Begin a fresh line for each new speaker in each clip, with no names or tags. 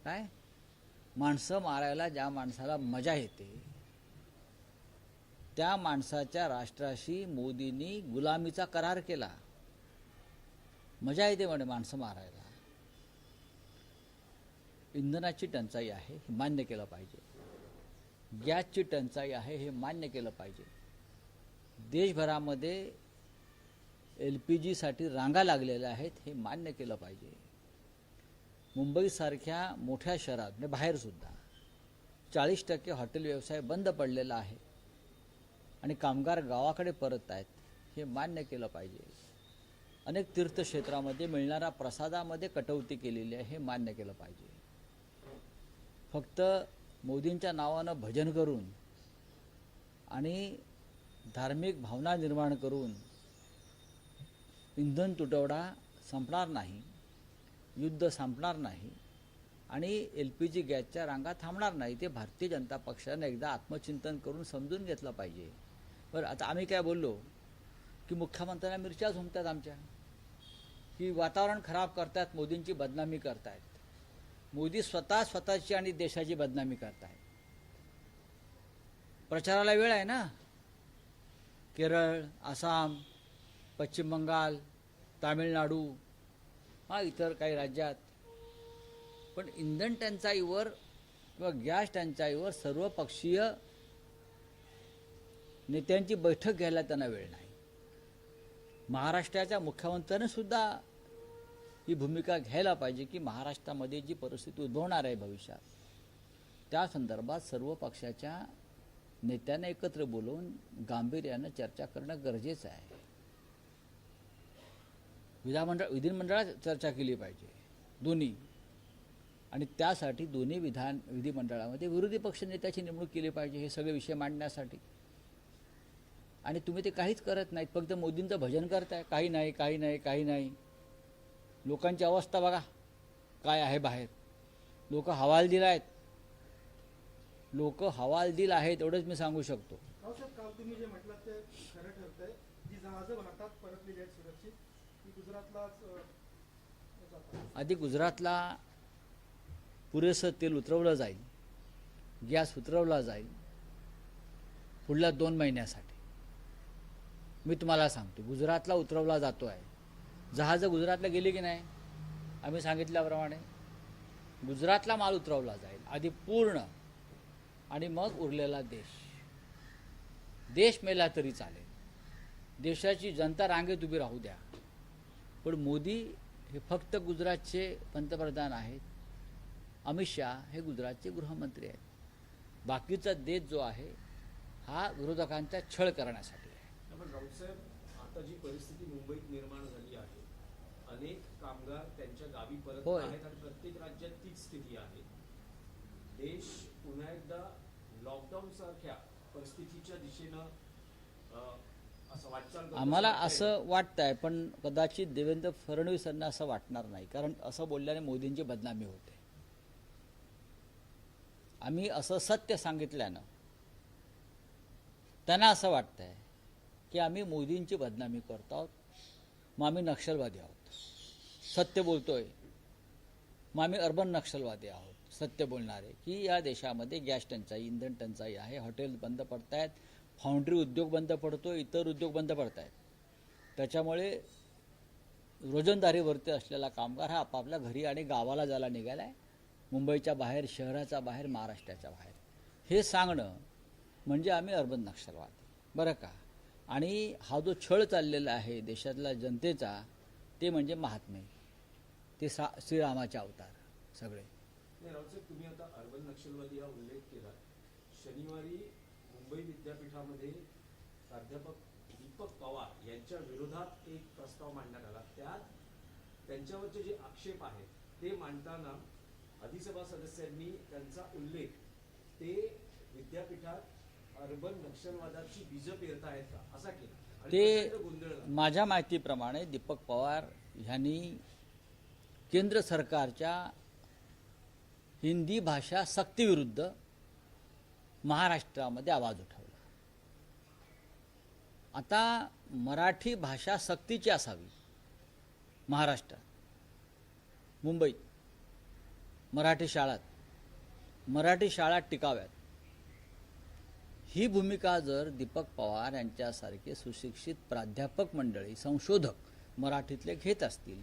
काय माणसं मारायला ज्या माणसाला मजा येते त्या माणसाच्या राष्ट्राशी मोदींनी गुलामीचा करार केला. मजा येते म्हणे माणसं मारायला. इंधनाची टंचाई आहे हे मान्य केलं पाहिजे. गॅसची टंचाई आहे हे मान्य केलं पाहिजे. देशभरामध्ये LPGसाठी रांगा लागलेल्या आहेत हे मान्य केलं पाहिजे. मुंबईसारख्या मोठ्या शहरात म्हणजे बाहेरसुद्धा 40% हॉटेल व्यवसाय बंद पडलेला आहे आणि कामगार गावाकडे परत आहेत हे मान्य केलं पाहिजे. अनेक तीर्थक्षेत्रामध्ये मिळणाऱ्या प्रसादामध्ये कटौती केलेली आहे हे मान्य केलं पाहिजे. फक्त मोदींच्या नावानं भजन करून आणि धार्मिक भावना निर्माण करून इंधन तुटवडा संपणार नाही, युद्ध संपणार नाही आणि LPG गॅसच्या रांगा थांबणार नाही. ते भारतीय जनता पक्षाने एकदा आत्मचिंतन करून समजून घेतलं पाहिजे. बरं, आता आम्ही काय बोललो की मुख्यमंत्र्यांना मिरच्या झुमतात आमच्या, की वातावरण खराब करतात, मोदींची बदनामी करतायत. मोदी स्वतःची आणि देशाची बदनामी करतायत. प्रचाराला वेळ आहे ना. केरळ, आसाम, पश्चिम बंगाल, तामिळनाडू, इतर काही राज्यात. पण इंधन टंचाईवर किंवा गॅस टंचाईवर सर्वपक्षीय नेत्यांची बैठक घ्यायला त्यांना वेळ नाही. महाराष्ट्राच्या मुख्यमंत्र्यांनी सुद्धा ही भूमिका घ्यायला पाहिजे की महाराष्ट्रामध्ये जी परिस्थिती उद्भवणार आहे भविष्यात त्या संदर्भात सर्व पक्षाच्या नेत्यांना एकत्र बोलवून गांभीर्यानं चर्चा करणं गरजेचं आहे. विधिमंडळात चर्चा केली पाहिजे दोन्ही, आणि त्यासाठी दोन्ही विधिमंडळामध्ये विरोधी पक्ष नेत्याची नेमणूक केली पाहिजे हे सगळे विषय मांडण्यासाठी. आणि तुम्ही ते काहीच करत नाहीत, फक्त मोदींचं भजन करताय. काही नाही, काही नाही, काही नाही. लोकांची अवस्था बघा काय आहे बाहेर. लोक हवालदिल आहेत, लोक हवालदिल आहेत एवढंच मी सांगू शकतो.
काल तुम्ही जे म्हटलं ते खरं ठरतंय. जी जहाजं भारतात परतली आहेत सुरक्षित ती गुजरातलाच
आधी गुजरातला पुरेसं तेल उतरवलं जाईल, गॅस उतरवला जाईल पुढल्या 2 महिन्यासाठी. मी तुम्हाला सांगतो गुजरातला उतरवला जातो आहे. जहाजं गुजरातला गेली की नाही, आम्ही सांगितल्याप्रमाणे गुजरातला माल उतरवला जाईल आधी पूर्ण, आणि मग उरलेला देश मेला तरी चालेल. देशाची जनता रांगेत उभी राहू द्या. पण मोदी हे फक्त गुजरातचे पंतप्रधान आहेत. अमित शहा हे गुजरातचे गृहमंत्री आहेत. बाकीचा देश जो आहे हा विरोधकांचा छळ करण्यासाठी आहे.
पण राऊतसाहेब, आता जी परिस्थिती मुंबईत निर्माण झाली आहे, अनेक कामगार त्यांच्या गावी परत आहेत आणि प्रत्येक राज्यात तीच स्थिती आहे. देश पुन्हा एकदा लॉकडाऊन सारख्या परिस्थितीच्या दिशेनं असं वाटचाल करतो.
आम्हाला असं वाटतंय, पण कदाचित देवेंद्र फडणवीसांना असं वाटणार नाही, कारण असं बोलल्याने मोदींची बदनामी होते. आम्ही असं सत्य सांगितल्यानं त्यांना असं वाटतंय की आम्ही मोदींची बदनामी करतो आहोत, मग आम्ही नक्षलवादी आहोत. सत्य बोलतोय, मग आम्ही अर्बन नक्षलवादी आहोत. सत्य बोलणारे की या देशामध्ये गॅस टंचाई, इंधन टंचाई आहे, हॉटेल बंद पडत आहेत, फाउंड्री उद्योग बंद पडतो, इतर उद्योग बंद पडत आहेत. त्याच्यामुळे रोजंदारीवरती असलेला कामगार हा आपापल्या घरी आणि गावाला जायला निघाला आहे, मुंबईच्या बाहेर, शहराच्या बाहेर, महाराष्ट्राच्या बाहेर. हे सांगणं म्हणजे आम्ही अर्बन नक्षलवादी, बरं का. आणि हा जो छळ चाललेला आहे देशातल्या जनतेचा ते म्हणजे महात्मे, ते श्रीरामाचे अवतार सगळे.
राऊतसाहेब, तुम्ही आता अर्बन नक्षलवादी हा उल्लेख केला. शनिवारी मुंबई विद्यापीठामध्ये प्राध्यापक दीपक पवार यांच्या विरोधात एक प्रस्ताव मांडण्यात आला. त्यात त्यांच्यावरचे जे आक्षेप आहेत ते मांडताना अधिसभा सदस्यांनी त्यांचा उल्लेख ते विद्यापीठात अर्बन नक्षलवादाची बीज पेरतायत का असा केला.
ते माझ्या माहितीप्रमाणे दीपक पवार यांनी केंद्र सरकारच्या हिंदी भाषा सक्तीविरुद्ध महाराष्ट्रामध्ये आवाज उठवला. आता मराठी भाषा सक्तीची असावी महाराष्ट्रात, मुंबईत. मराठी शाळा टिकाव्यात, ही भूमिका जर दीपक पवार यांच्यासारखे सुशिक्षित प्राध्यापक मंडळी, संशोधक मराठीतले घेत असतील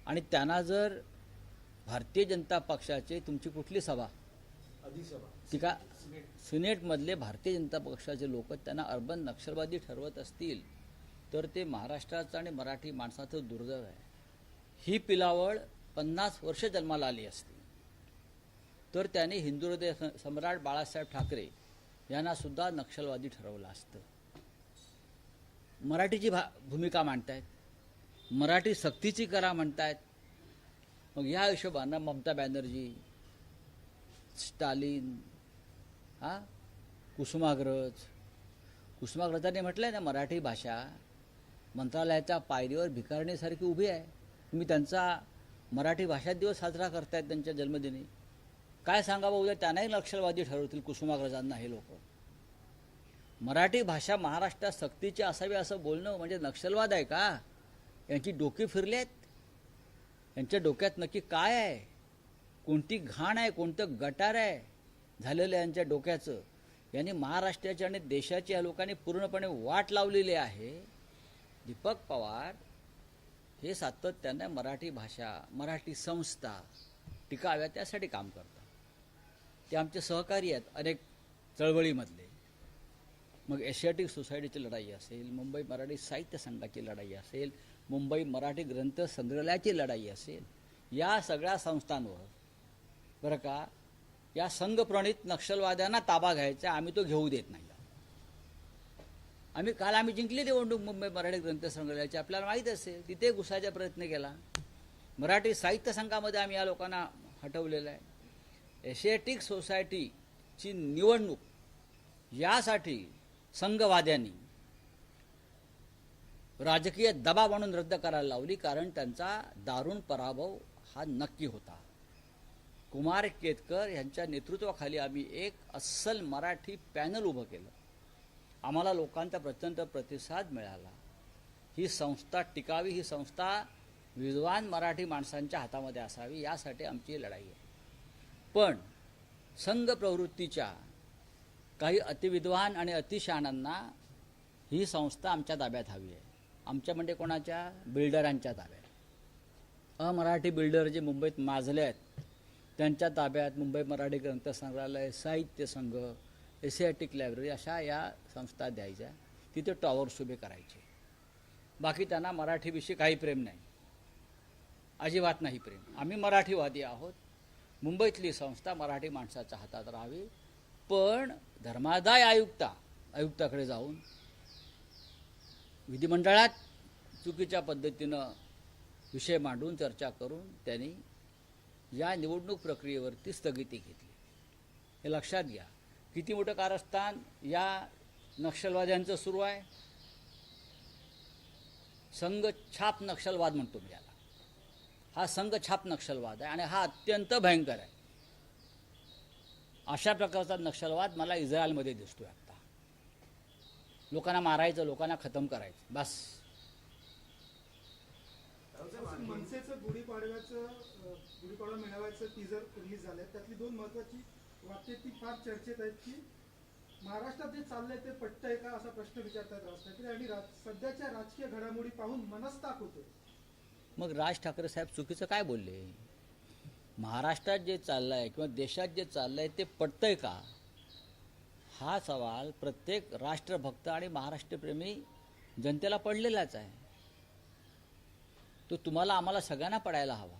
आणि त्यांना जर भारतीय जनता पक्षाचे, तुमची कुठली सभा,
अधिसभा
टिका
सिनेट
सिनेटमधले भारतीय जनता पक्षाचे लोक त्यांना अर्बन नक्षलवादी ठरवत असतील तर ते महाराष्ट्राचं आणि मराठी माणसाचं दुर्दैव आहे. ही पिलावळ 50 वर्ष जन्माला आली असती तर त्याने हिंदुहृदय सम्राट बाळासाहेब ठाकरे यांना सुद्धा नक्षलवादी ठरवलं असतं. मराठीची भूमिका मांडतायत, मराठी सक्तीची करा म्हणतायत. मग या हिशोबानं ममता बॅनर्जी, स्टालिन, कुसुमाग्रजांनी म्हटलंय ना, मराठी भाषा मंत्रालयाच्या पायरीवर भिकारणीसारखी उभी आहे. तुम्ही त्यांचा मराठी भाषा दिवस साजरा करतायत त्यांच्या जन्मदिनी. काय सांगावं, उद्या त्यांनाही नक्षलवादी ठरवतील कुसुमाग्रजांना हे लोक. मराठी भाषा महाराष्ट्रात सक्तीची असावी असं बोलणं म्हणजे नक्षलवाद आहे का? यांची डोकी फिरलेत. यांच्या डोक्यात नक्की काय आहे, कोणती घाण आहे, कोणतं गटार आहे झालेलं यांच्या डोक्याचं. यांनी महाराष्ट्राची आणि देशाची या लोकांनी पूर्णपणे वाट लावलेली आहे. दीपक पवार हे सातत्याने मराठी भाषा, मराठी संस्था टिकाव्या त्यासाठी काम करतात. ते आमचे सहकारी आहेत अनेक चळवळीमधले. मग एशियाटिक सोसायटीची लढाई असेल, मुंबई मराठी साहित्य संघाची लढाई असेल, मुंबई मराठी ग्रंथ संग्रहालयाची लढाई असेल, या सगळ्या संस्थांवर बरं का, या संघप्रणित नक्षलवाद्यांना ताबा घ्यायचा, आम्ही तो घेऊ देत नाही. आम्ही जिंकली निवडणूक मुंबई मराठी ग्रंथ संग्रहालयाची, आपल्याला माहीत असेल. तिथे घुसायचा प्रयत्न केला. मराठी साहित्य संघामध्ये आम्ही या लोकांना हटवलेलं आहे. एशियाटिक सोसायटीची निवडणूक यासाठी संघवाद्यांनी राजकीय दबाव म्हणून रद्द करायला लावली, कारण त्यांचा दारुण पराभव हा नक्की होता. कुमार केतकर यांच्या नेतृत्वाखाली आम्ही एक अस्सल मराठी पॅनल उभं केलं. आम्हाला लोकांचा प्रचंड प्रतिसाद मिळाला. ही संस्था टिकावी, ही संस्था विद्वान मराठी माणसांच्या हातामध्ये असावी, यासाठी आमची लढाई आहे. पण संघ प्रवृत्तीच्या काही अतिविद्वान आणि अतिशहाणांना ही संस्था आमच्या ताब्यात हवी आहे. आमच्या म्हणजे कोणाच्या? बिल्डरांच्या ताब्यात. अमराठी बिल्डर जे मुंबईत माजले आहेत त्यांच्या ताब्यात मुंबई मराठी ग्रंथ संग्रहालय, साहित्य संघ, एशियाटिक लायब्ररी अशा या संस्था द्यायच्या. तिथे टॉवर्स उभे करायचे. बाकी त्यांना मराठीविषयी काही प्रेम नाही, अजिबात नाही प्रेम. आम्ही मराठीवादी आहोत. मुंबईतली संस्था मराठी माणसाच्या हातात राहावी. पण धर्मादाय आयुक्ताकडे जाऊन विधिमंडळात चुकीच्या पद्धतीनं विषय मांडून चर्चा करून त्यांनी या निवडणूक प्रक्रियेवरती स्थगिती घेतली. हे लक्षात घ्या. किती मोठं कारस्थान या नक्षलवाद्यांचं सुरू आहे. संघछाप नक्षलवाद म्हणतो मी याला. हा संघछाप नक्षलवाद आहे आणि हा अत्यंत भयंकर आहे. अशा प्रकारचा नक्षलवाद मला इस्रायलमध्ये दिसतोय आता. लोकांना मारायचं, लोकांना खतम करायचं, बस.
मनसेचं गुढीपाडवा मेळाव्याचं टीजर रिलीज झालंय. त्यातली 2 महत्वाची वाक्य ती फार चर्चेत आहेत की महाराष्ट्रात जे चाललंय ते पटतंय का असा प्रश्न विचारतात राज ठाकरे, आणि सध्याच्या राजकीय घडामोडी पाहून मनस्ताप होतोय.
मग राज ठाकरे साहेब चुकीचं काय बोलले? महाराष्ट्रात जे चाललंय किंवा देशात जे चाललंय ते पटतंय का, हा सवाल प्रत्येक राष्ट्रभक्त आणि महाराष्ट्रप्रेमी जनतेला पडलेलाच आहे. तो तुम्हाला आम्हाला सगळ्यांना पडायला हवा.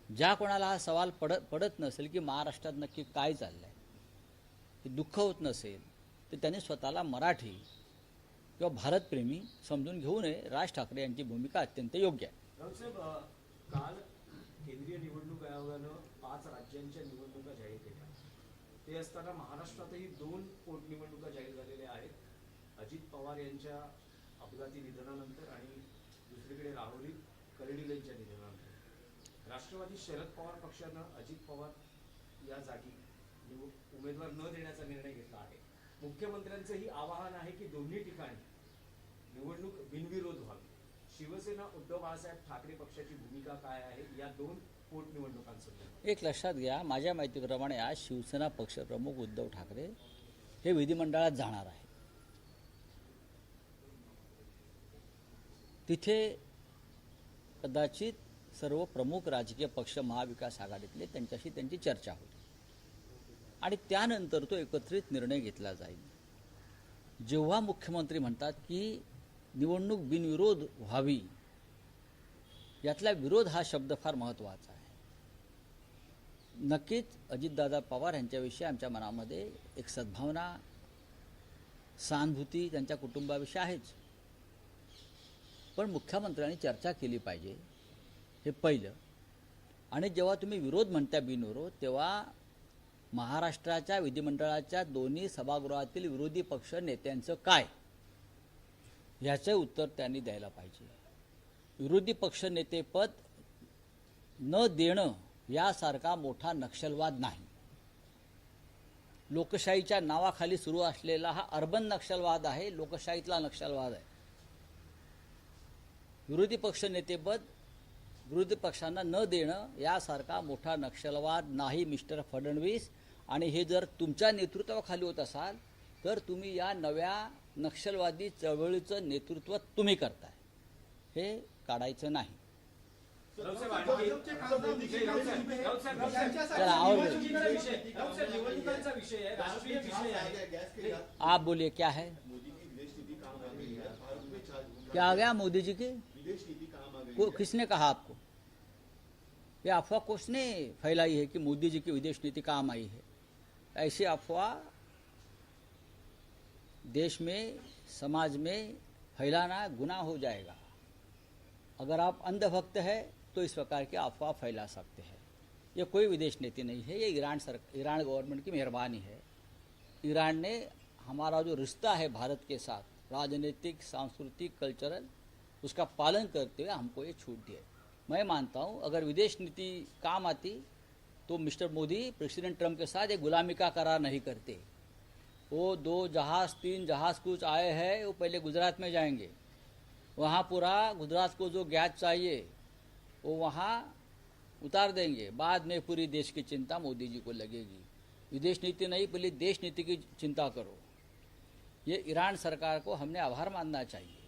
ज्या कोणाला हा सवाल पडत नसेल की महाराष्ट्रात नक्की काय चाललंय, हे दुःख होत नसेल, तर त्यांनी स्वतःला मराठी किंवा भारतप्रेमी समजून घेऊ नये. राज ठाकरे यांची भूमिका अत्यंत योग्य आहे.
रावसाहेब, काल केंद्रीय निवडणूक आयोगानं 5 राज्यांच्या निवडणुका जाहीर केल्या. ते असताना महाराष्ट्रातही 2 पोटनिवडणुका जाहीर झालेल्या आहेत. अजित पवार यांच्या अपघाती निधनानंतर आणि दुसरीकडे राहुल कर्डिल यांच्या निधनानंतर. राष्ट्रवादी शरद पवार पक्षानं अजित पवार या जागी उमेदवार न देण्याचा निर्णय घेतला आहे. मुख्यमंत्र्यांचंही आवाहन आहे की दोन्ही ठिकाणी निवडणूक बिनविरोध व्हावी. शिवसेना उद्धव बाळासाहेब ठाकरे पक्षाची भूमिका काय आहे या 2 पोटनिवडणुकांसंदर्भात?
एक लक्षात घ्या, माझ्या माहितीप्रमाणे आज शिवसेना पक्षप्रमुख उद्धव ठाकरे हे विधिमंडळात जाणार आहे. तिथे कदाचित सर्व प्रमुख राजकीय पक्ष महाविकास आघाडीतले त्यांच्याशी त्यांची चर्चा होईल आणि त्यानंतर तो एकत्रित निर्णय घेतला जाईल. जेव्हा मुख्यमंत्री म्हणतात की निवडणूक बिनविरोध व्हावी, यातला विरोध हा शब्द फार महत्त्वाचा आहे. नक्कीच अजितदादा पवार यांच्याविषयी आमच्या मनामध्ये एक सद्भावना, सहानुभूती त्यांच्या कुटुंबाविषयी आहेच, पण मुख्यमंत्र्यांनी चर्चा केली पाहिजे, हे पहिलं. आणि जेव्हा तुम्ही विरोध म्हणता बिनविरोध, तेव्हा महाराष्ट्राच्या विधिमंडळाच्या दोन्ही सभागृहातील विरोधी पक्ष नेत्यांचं काय, ह्याचं उत्तर त्यांनी द्यायला पाहिजे. विरोधी पक्षनेतेपद न देणं यासारखा मोठा नक्षलवाद नाही. लोकशाहीच्या नावाखाली सुरू असलेला हा अर्बन नक्षलवाद आहे, लोकशाहीतला नक्षलवाद आहे. विरोधी पक्षनेतेपद विरोधी पक्षांना न देणं यासारखा मोठा नक्षलवाद नाही मिस्टर फडणवीस. आणि हे जर तुमच्या नेतृत्वाखाली होत असाल तर तुम्ही या नव्या नक्षलवादी चळवळीचं नेतृत्व तुम्ही करताय, हे काढायचं नाही.
निवडणुकांचा विषय आहे, राष्ट्रीय विषय आहे.
आप बोलिए क्या है, क्या आ गया मोदी जी की? किसने कहा आपको? ये अफवाह किसने फैलाई है कि मोदी जी की विदेश नीति काम आई है? ऐसी अफवाह देश में, समाज में फैलाना गुनाह हो जाएगा. अगर आप अंधभक्त है तो इस प्रकार की अफवाह फैला सकते हैं. ये कोई विदेश नीति नहीं है, ये ईरान गवर्नमेंट की मेहरबानी है. ईरान ने हमारा जो रिश्ता है भारत के साथ, राजनीतिक, सांस्कृतिक, कल्चरल, उसका पालन करते हुए हमको ये छूट दी है. मैं मानता हूँ अगर विदेश नीति काम आती तो मिस्टर मोदी प्रेसिडेंट ट्रम्प के साथ एक गुलामी का करार नहीं करते. वो 2 जहाज़ 3 जहाज़ कुछ आए हैं, वो पहले गुजरात में जाएंगे, वहाँ पूरा गुजरात को जो गैस चाहिए वो वहाँ उतार देंगे, बाद में पूरी देश की चिंता मोदी जी को लगेगी. विदेश नीति नहीं, पहले देश नीति की चिंता करो. ये ईरान सरकार को हमने आभार मानना चाहिए,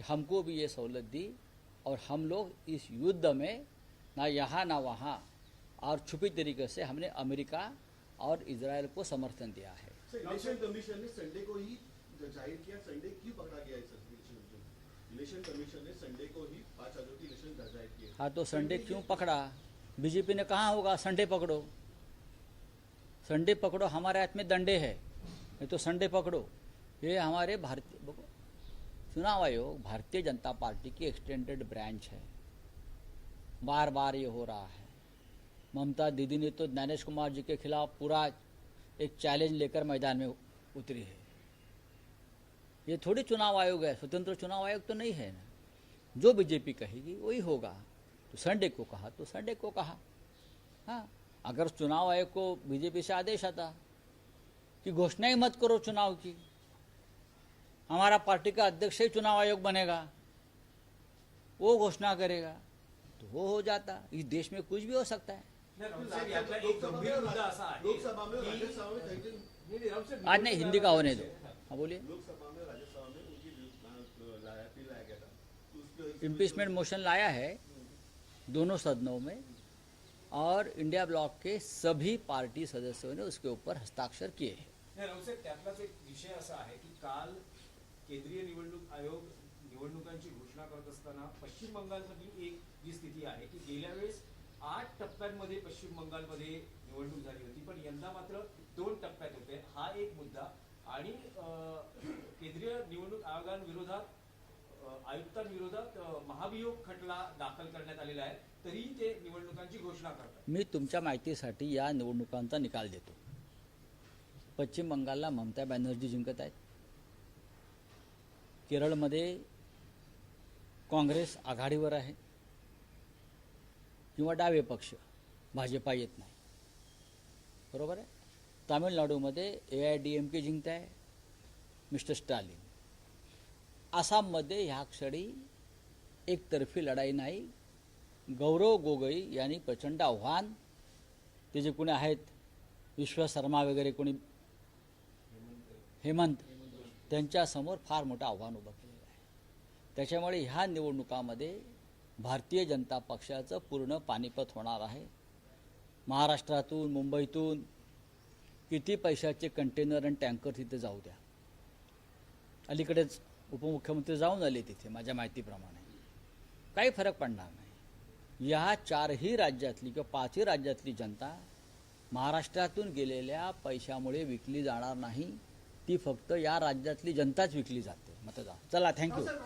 हमको भी ये सहूलत दी और हम लोग इस युद्ध में ना यहाँ ना वहाँ और छुपी तरीके से हमने अमेरिका और इजराइल को समर्थन दिया है.
इलेक्शन कमीशन ने संडे को ही जाहिर किया, संडे क्यों पकड़ा गया है सर? इलेक्शन कमीशन ने संडे को ही 5 आरोपी इलेक्शन जाहिर किए.
हाँ, तो संडे क्यों पकड़ा? बीजेपी ने कहा होगा संडे पकड़ो, संडे पकड़ो, हमारे हाथ में दंडे है, नहीं तो संडे पकड़ो. ये हमारे भारतीय चुनाव आयोग भारतीय जनता पार्टी की एक्सटेंडेड ब्रांच है. बार बार ये हो रहा है. ममता दीदी ने तो ज्ञानेश कुमार जी के खिलाफ पूरा एक चैलेंज लेकर मैदान में उतरी है. ये थोड़ी चुनाव आयोग है, स्वतंत्र चुनाव आयोग तो नहीं है ना. जो बीजेपी कहेगी वही होगा. तो संडे को कहा तो संडे को कहा. हाँ, अगर चुनाव आयोग को बीजेपी से आदेश आता कि घोषणा ही मत करो चुनाव की, हमारा पार्टी का अध्यक्ष ही चुनाव आयोग बनेगा, वो घोषणा करेगा, तो वो हो जाता. इस देश में कुछ भी हो सकता है.
एक गंभीर मुद्दा असा आहे
लोकसभा में और राज्यसभा में कहीं दिन
आज नहीं, हिंदी का होने दो. हाँ बोलिए.
लोकसभा में राज्यसभा में उनकी बिल लाया गया था, तो उसके
इम्पीचमेंट मोशन लाया है दोनों सदनों में और इंडिया ब्लॉक के सभी पार्टी सदस्यों ने उसके ऊपर हस्ताक्षर किए हैं.
नाही, रावसाहेब, त्यातलाच एक विषय असा आहे की काल केंद्रीय निवडणूक आयोग निवडणुकांची घोषणा करत असताना पश्चिम बंगालमधली एक जी स्थिती आहे की गेल्या वेळेस 8 टप्प्यांमध्ये पश्चिम बंगालमध्ये निवडणूक झाली होती, पण यंदा मात्र 2 टप्प्यात होते. हा एक मुद्दा. आणि केंद्रीय निवडणूक आयोगाविरोधात आयुक्तांविरोधात महाभियोग खटला दाखल करण्यात आलेला आहे, तरीही ते निवडणुकांची घोषणा करतात.
मी तुमच्या माहितीसाठी या निवडणुकांचा निकाल देतो. पश्चिम बंगालला ममता बॅनर्जी जिंकत आहेत. केरळमध्ये काँग्रेस आघाडीवर आहे किंवा डावे पक्ष, भाजपा येत नाही, बरोबर आहे. तामिळनाडूमध्ये AIADMK जिंकत आहे, मिस्टर स्टालिन. आसाममध्ये ह्या क्षणी एकतर्फी लढाई नाही, गौरव गोगोई यांनी प्रचंड आव्हान, ते जे कोणी आहेत विश्व शर्मा वगैरे कोणी हेमंत, त्यांच्यासमोर फार मोठं आव्हान उभं केलेलं आहे. त्याच्यामुळे ह्या निवडणुकामध्ये भारतीय जनता पक्षाचं पूर्ण पानिपत होणार आहे. महाराष्ट्रातून मुंबईतून किती पैशाचे कंटेनर आणि टँकर तिथे जाऊ द्या. अलीकडेच उपमुख्यमंत्री जाऊन आले तिथे माझ्या माहितीप्रमाणे, काही फरक पडणार नाही. या 4ही राज्यातली किंवा 5ही राज्यातली जनता महाराष्ट्रातून गेलेल्या पैशामुळे विकली जाणार नाही. ती फक्त या राज्यातली जनताच विकली जाते मतदार. चला, थँक्यू.
सर